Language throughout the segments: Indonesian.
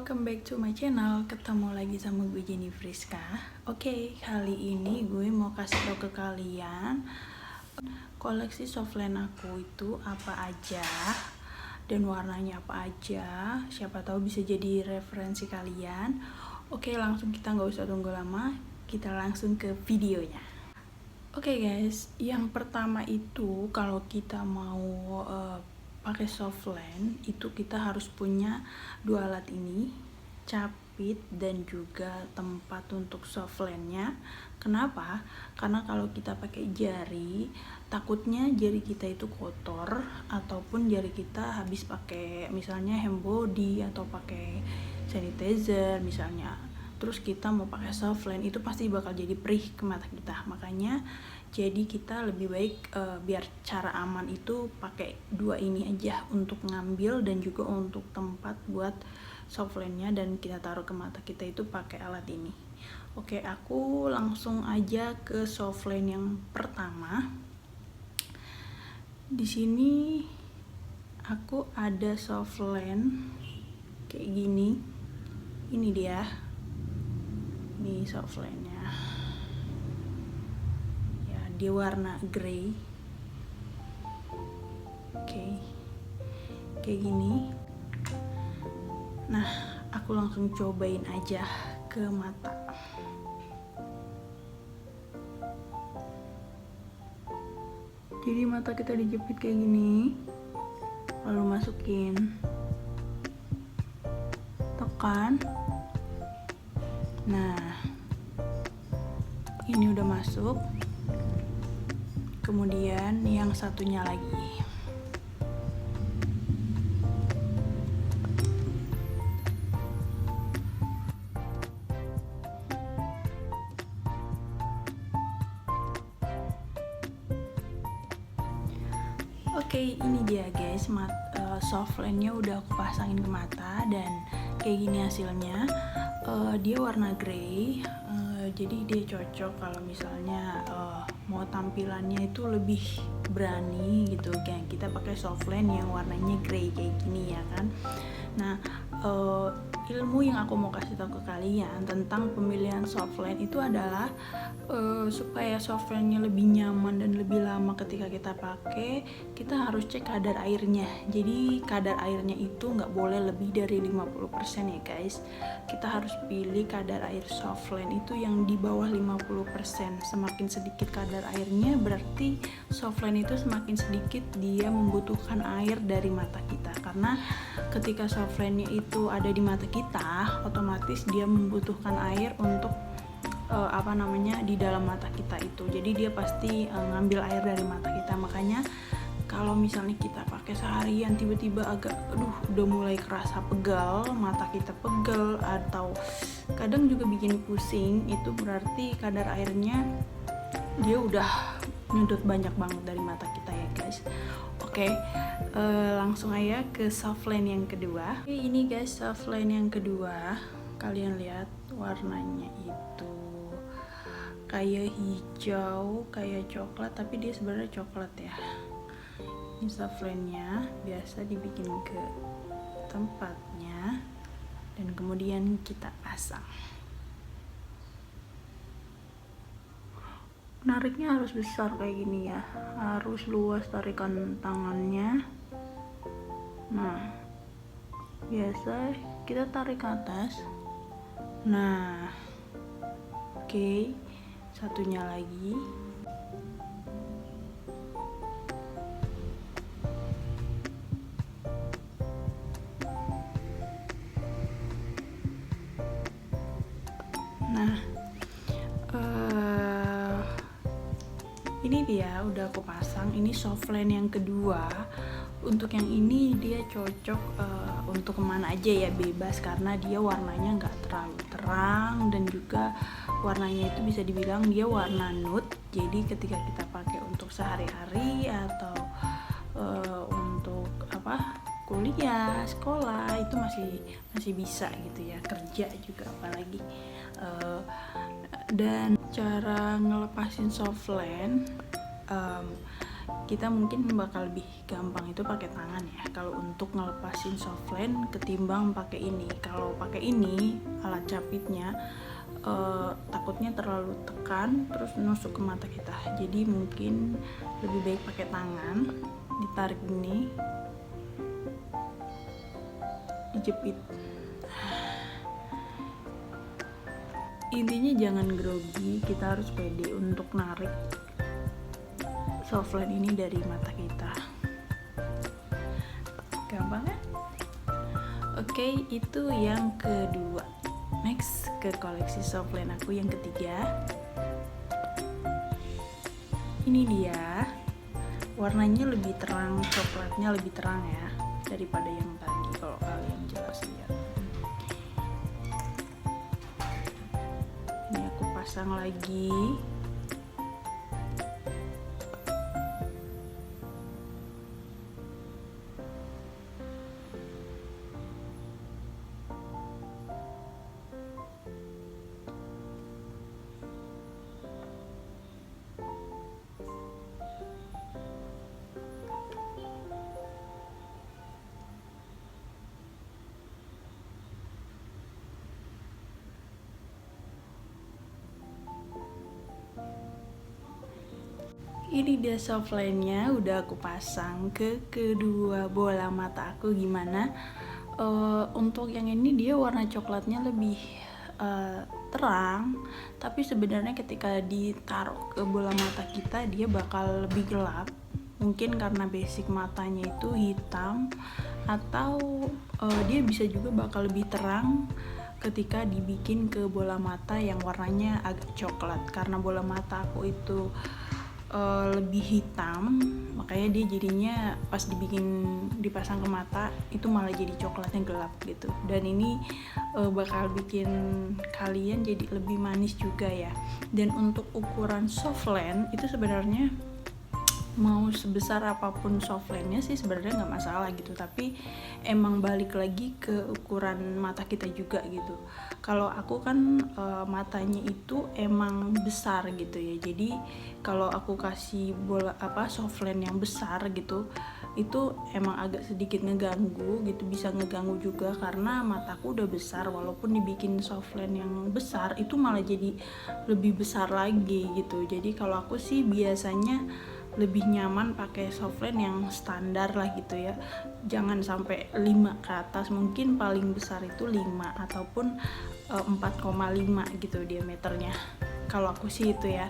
welcome back to my channel. Ketemu lagi sama gue Jenny Friska. Oke, kali ini gue mau kasih tau ke kalian koleksi softline aku itu apa aja dan warnanya apa aja. Siapa tahu bisa jadi referensi kalian. Oke, langsung kita nggak usah tunggu lama, kita langsung ke videonya. Oke guys, yang pertama itu kalau kita mau pakai softline itu kita harus punya dua alat ini, capit dan juga tempat untuk softline-nya. Kenapa? Karena kalau kita pakai jari, takutnya jari kita itu kotor ataupun jari kita habis pakai misalnya hand body atau pakai sanitizer misalnya. Terus kita mau pakai softline itu pasti bakal jadi perih ke mata kita. Makanya jadi kita lebih baik biar cara aman itu pakai dua ini aja untuk ngambil dan juga untuk tempat buat softline-nya, dan kita taruh ke mata kita itu pakai alat ini. Oke, aku langsung aja ke softline yang pertama. Di sini aku ada softline kayak gini. Ini dia. Ini softline-nya. Dia warna grey. Oke, kayak gini. Nah, aku langsung cobain aja ke mata. Jadi mata kita dijepit kayak gini, lalu masukin, tekan. Nah, ini udah masuk. Kemudian yang satunya lagi. Oke, ini dia guys, softline-nya udah aku pasangin ke mata dan kayak gini hasilnya. Dia warna grey, jadi dia cocok kalau misalnya mau tampilannya itu lebih berani gitu kan, kita pakai softline yang warnanya grey kayak gini ya kan. Nah, ilmu yang aku mau kasih tahu ke kalian tentang pemilihan softline itu adalah supaya softline-nya lebih nyaman dan lebih lama ketika kita pakai, kita harus cek kadar airnya. Jadi kadar airnya itu nggak boleh lebih dari 50% ya guys. Kita harus pilih kadar air softline itu yang di bawah 50%. Semakin sedikit kadar airnya berarti softline itu semakin sedikit dia membutuhkan air dari mata kita. Karena ketika softline-nya itu ada di mata kita, otomatis dia membutuhkan air untuk di dalam mata kita itu. Jadi dia pasti ngambil air dari mata kita. Makanya kalau misalnya kita pakai seharian tiba-tiba udah mulai kerasa pegal, mata kita pegal atau kadang juga bikin pusing, itu berarti kadar airnya dia udah nyedot banyak banget dari mata kita ya guys. Oke, langsung aja ke softline yang kedua. Ini guys, softline yang kedua. Kalian lihat warnanya itu kayak hijau, kayak coklat, tapi dia sebenarnya coklat ya. Ini softline-nya biasa dibikin ke tempatnya dan kemudian kita pasang. Nariknya harus besar kayak gini ya, harus luas tarikan tangannya. Nah, biasa kita tarik ke atas. Nah, oke, satunya lagi. Nah, ini dia udah aku pasang. Ini softline yang kedua. Untuk yang ini dia cocok untuk kemana aja ya, bebas karena dia warnanya nggak terlalu terang dan juga warnanya itu bisa dibilang dia warna nude. Jadi ketika kita pakai untuk sehari-hari atau untuk kuliah, sekolah itu masih bisa gitu ya, kerja juga apalagi. Dan cara ngelepasin softline kita mungkin bakal lebih gampang itu pakai tangan ya kalau untuk ngelepasin softline ketimbang pakai ini. Kalau pakai ini alat capitnya takutnya terlalu tekan terus nusuk ke mata kita, jadi mungkin lebih baik pakai tangan, ditarik gini, dijepit. Intinya jangan grogi, kita harus pede untuk narik softline ini dari mata kita. Gampang kan? Oke, itu yang kedua. Next ke koleksi softline aku yang ketiga. Ini dia, warnanya lebih terang, coklatnya lebih terang ya daripada yang tadi kalau kalian jelas lihat. Ini aku pasang lagi. Ini dia softline-nya udah aku pasang ke kedua bola mata aku. Gimana? Untuk yang ini dia warna coklatnya lebih terang, tapi sebenarnya ketika ditaruh ke bola mata kita dia bakal lebih gelap. Mungkin karena basic matanya itu hitam, atau dia bisa juga bakal lebih terang ketika dibikin ke bola mata yang warnanya agak coklat. Karena bola mata aku itu lebih hitam, makanya dia jadinya pas dipasang ke mata itu malah jadi coklatnya gelap gitu. Dan ini bakal bikin kalian jadi lebih manis juga ya. Dan untuk ukuran softline itu sebenarnya mau sebesar apapun softline-nya sih sebenarnya nggak masalah gitu, tapi emang balik lagi ke ukuran mata kita juga gitu. Kalau aku kan matanya itu emang besar gitu ya, jadi kalau aku kasih bola softline yang besar gitu, itu emang agak sedikit ngeganggu gitu, bisa ngeganggu juga karena mataku udah besar. Walaupun dibikin softline yang besar itu malah jadi lebih besar lagi gitu. Jadi kalau aku sih biasanya lebih nyaman pakai softline yang standar lah gitu ya, jangan sampai 5 ke atas, mungkin paling besar itu 5 ataupun 4,5 gitu diameternya, kalau aku sih itu ya.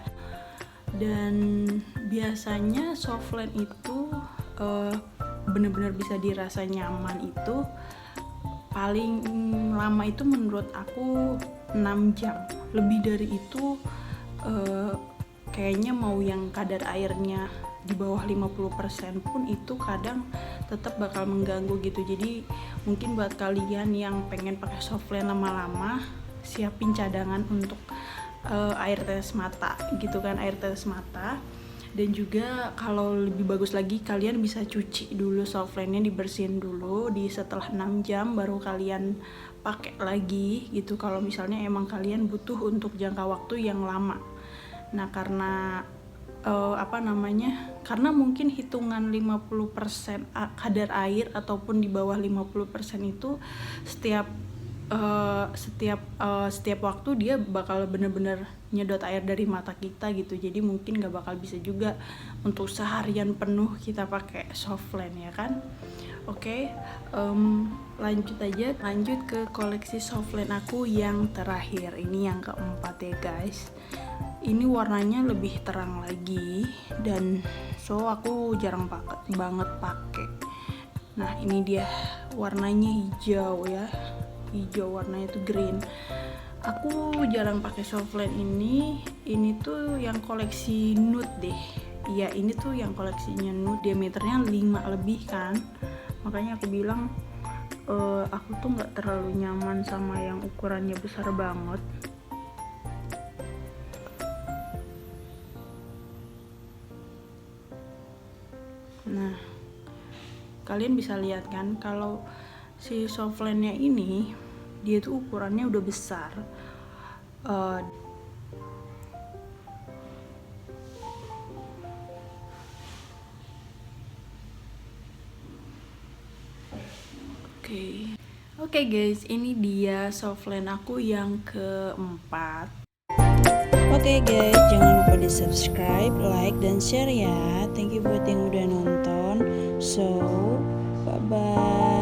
Dan biasanya softline itu bener-bener bisa dirasa nyaman itu paling lama itu menurut aku 6 jam. Lebih dari itu kayaknya mau yang kadar airnya di bawah 50% pun itu kadang tetap bakal mengganggu gitu. Jadi mungkin buat kalian yang pengen pakai softline lama-lama, siapin cadangan untuk air tetes mata gitu kan, air tetes mata. Dan juga kalau lebih bagus lagi kalian bisa cuci dulu softline-nya, dibersihin dulu di setelah 6 jam baru kalian pakai lagi gitu, kalau misalnya emang kalian butuh untuk jangka waktu yang lama. Nah karena karena mungkin hitungan 50% kadar air ataupun di bawah 50% itu setiap waktu dia bakal bener-bener nyedot air dari mata kita gitu. Jadi mungkin gak bakal bisa juga untuk seharian penuh kita pakai softline ya kan. Oke, lanjut ke koleksi softline aku yang terakhir. Ini yang keempat ya guys. Ini warnanya lebih terang lagi dan so aku jarang banget pakai. Nah ini dia warnanya hijau ya, hijau warnanya itu green. Aku jarang pakai softline ini tuh yang koleksi nude deh. Iya ini tuh yang koleksinya nude, diameternya 5 lebih kan. Makanya aku bilang aku tuh nggak terlalu nyaman sama yang ukurannya besar banget. Nah kalian bisa lihat kan kalau si softline-nya ini dia tuh ukurannya udah besar. Oke guys, ini dia softline aku yang keempat. Oke guys, jangan lupa di subscribe, like, dan share ya. Thank you buat yang udah nonton. So, bye bye.